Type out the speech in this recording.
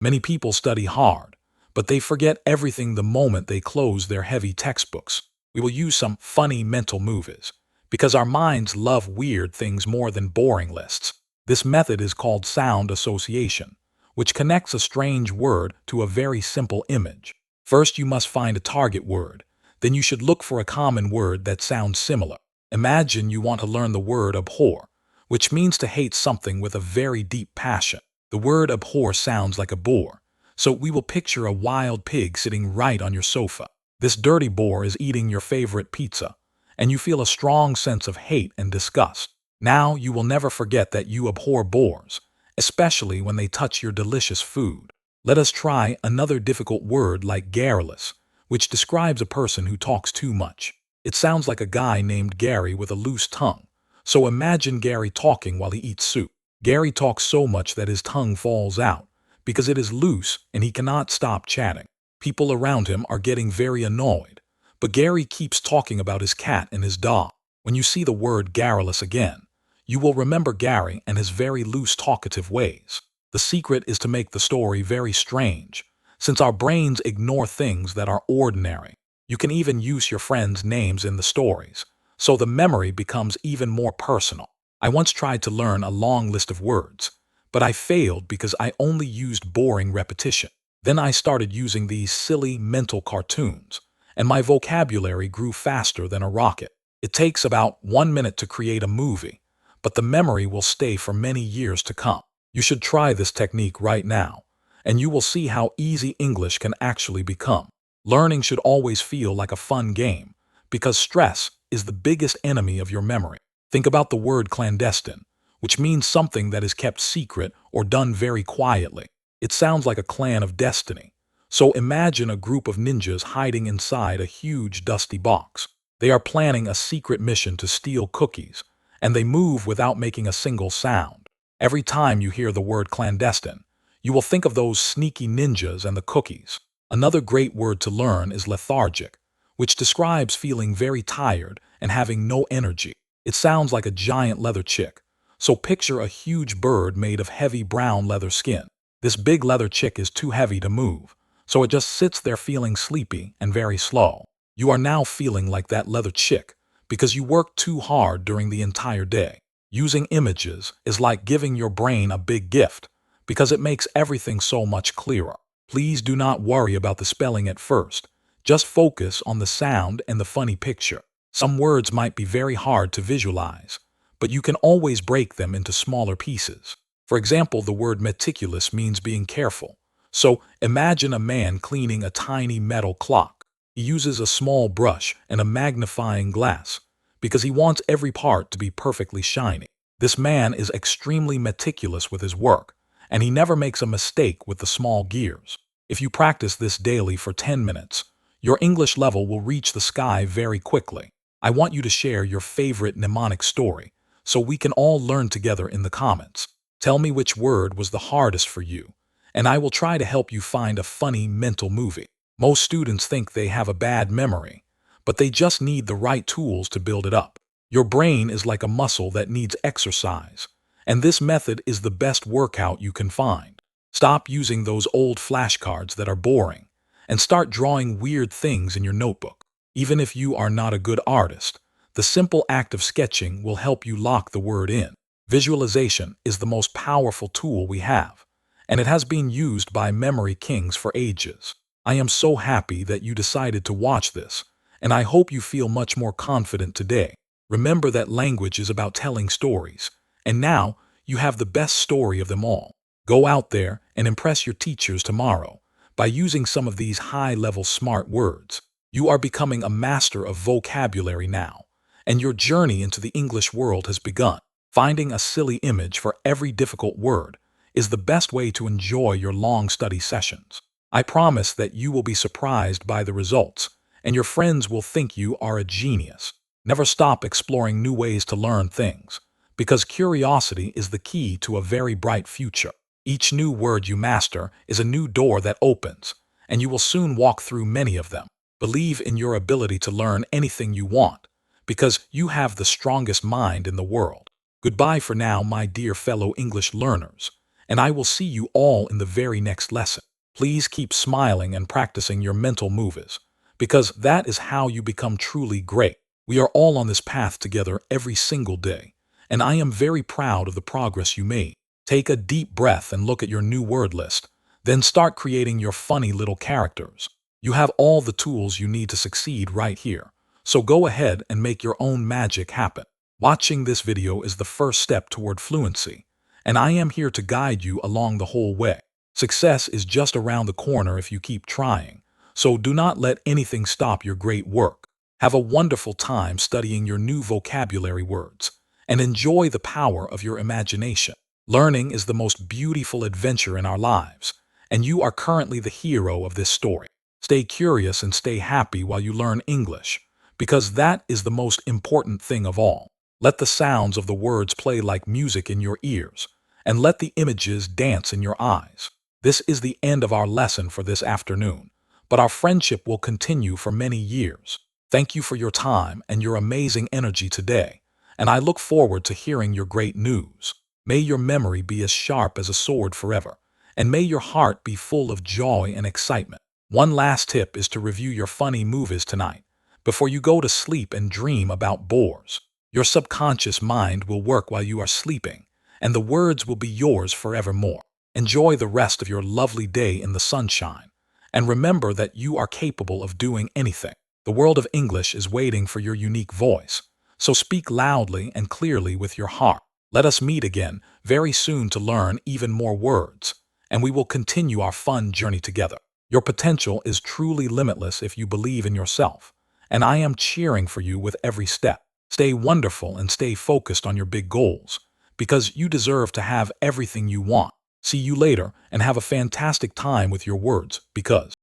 Many people study hard, but they forget everything the moment they close their heavy textbooks. We will use some funny mental moves, because our minds love weird things more than boring lists. This method is called sound association, which connects a strange word to a very simple image. First, you must find a target word. Then you should look for a common word that sounds similar. Imagine you want to learn the word abhor, which means to hate something with a very deep passion. The word abhor sounds like a boar, so we will picture a wild pig sitting right on your sofa. This dirty boar is eating your favorite pizza, and you feel a strong sense of hate and disgust. Now you will never forget that you abhor boars, especially when they touch your delicious food. Let us try another difficult word like garrulous, which describes a person who talks too much. It sounds like a guy named Gary with a loose tongue. So imagine Gary talking while he eats soup. Gary talks so much that his tongue falls out because it is loose and he cannot stop chatting. People around him are getting very annoyed, but Gary keeps talking about his cat and his dog. When you see the word garrulous again, you will remember Gary and his very loose talkative ways. The secret is to make the story very strange, since our brains ignore things that are ordinary. You can even use your friends' names in the stories, so the memory becomes even more personal. I once tried to learn a long list of words, but I failed because I only used boring repetition. Then I started using these silly mental cartoons, and my vocabulary grew faster than a rocket. It takes about 1 minute to create a movie, but the memory will stay for many years to come. You should try this technique right now, and you will see how easy English can actually become. Learning should always feel like a fun game, because stress is the biggest enemy of your memory. Think about the word clandestine, which means something that is kept secret or done very quietly. It sounds like a clan of destiny. So imagine a group of ninjas hiding inside a huge dusty box. They are planning a secret mission to steal cookies, and they move without making a single sound. Every time you hear the word clandestine, you will think of those sneaky ninjas and the cookies. Another great word to learn is lethargic, which describes feeling very tired and having no energy. It sounds like a giant leather chick, so picture a huge bird made of heavy brown leather skin. This big leather chick is too heavy to move, so it just sits there feeling sleepy and very slow. You are now feeling like that leather chick because you worked too hard during the entire day. Using images is like giving your brain a big gift because it makes everything so much clearer. Please do not worry about the spelling at first. Just focus on the sound and the funny picture. Some words might be very hard to visualize, but you can always break them into smaller pieces. For example, the word meticulous means being careful. So imagine a man cleaning a tiny metal clock. He uses a small brush and a magnifying glass because he wants every part to be perfectly shiny. This man is extremely meticulous with his work, and he never makes a mistake with the small gears. If you practice this daily for 10 minutes, your English level will reach the sky very quickly. I want you to share your favorite mnemonic story so we can all learn together in the comments. Tell me which word was the hardest for you, and I will try to help you find a funny mental movie. Most students think they have a bad memory, but they just need the right tools to build it up. Your brain is like a muscle that needs exercise, and this method is the best workout you can find. Stop using those old flashcards that are boring, and start drawing weird things in your notebook. Even if you are not a good artist, the simple act of sketching will help you lock the word in. Visualization is the most powerful tool we have, and it has been used by memory kings for ages. I am so happy that you decided to watch this, and I hope you feel much more confident today. Remember that language is about telling stories, and now you have the best story of them all. Go out there and impress your teachers tomorrow by using some of these high-level smart words. You are becoming a master of vocabulary now, and your journey into the English world has begun. Finding a silly image for every difficult word is the best way to enjoy your long study sessions. I promise that you will be surprised by the results, and your friends will think you are a genius. Never stop exploring new ways to learn things, because curiosity is the key to a very bright future. Each new word you master is a new door that opens, and you will soon walk through many of them. Believe in your ability to learn anything you want, because you have the strongest mind in the world. Goodbye for now, my dear fellow English learners, and I will see you all in the very next lesson. Please keep smiling and practicing your mental moves, because that is how you become truly great. We are all on this path together every single day, and I am very proud of the progress you made. Take a deep breath and look at your new word list. Then start creating your funny little characters. You have all the tools you need to succeed right here. So go ahead and make your own magic happen. Watching this video is the first step toward fluency, and I am here to guide you along the whole way. Success is just around the corner if you keep trying, so do not let anything stop your great work. Have a wonderful time studying your new vocabulary words, and enjoy the power of your imagination. Learning is the most beautiful adventure in our lives, and you are currently the hero of this story. Stay curious and stay happy while you learn English, because that is the most important thing of all. Let the sounds of the words play like music in your ears, and let the images dance in your eyes. This is the end of our lesson for this afternoon, but our friendship will continue for many years. Thank you for your time and your amazing energy today, and I look forward to hearing your great news. May your memory be as sharp as a sword forever, and may your heart be full of joy and excitement. One last tip is to review your funny movies tonight, before you go to sleep and dream about boars. Your subconscious mind will work while you are sleeping, and the words will be yours forevermore. Enjoy the rest of your lovely day in the sunshine, and remember that you are capable of doing anything. The world of English is waiting for your unique voice, so speak loudly and clearly with your heart. Let us meet again very soon to learn even more words, and we will continue our fun journey together. Your potential is truly limitless if you believe in yourself, and I am cheering for you with every step. Stay wonderful and stay focused on your big goals, because you deserve to have everything you want. See you later and have a fantastic time with your words, because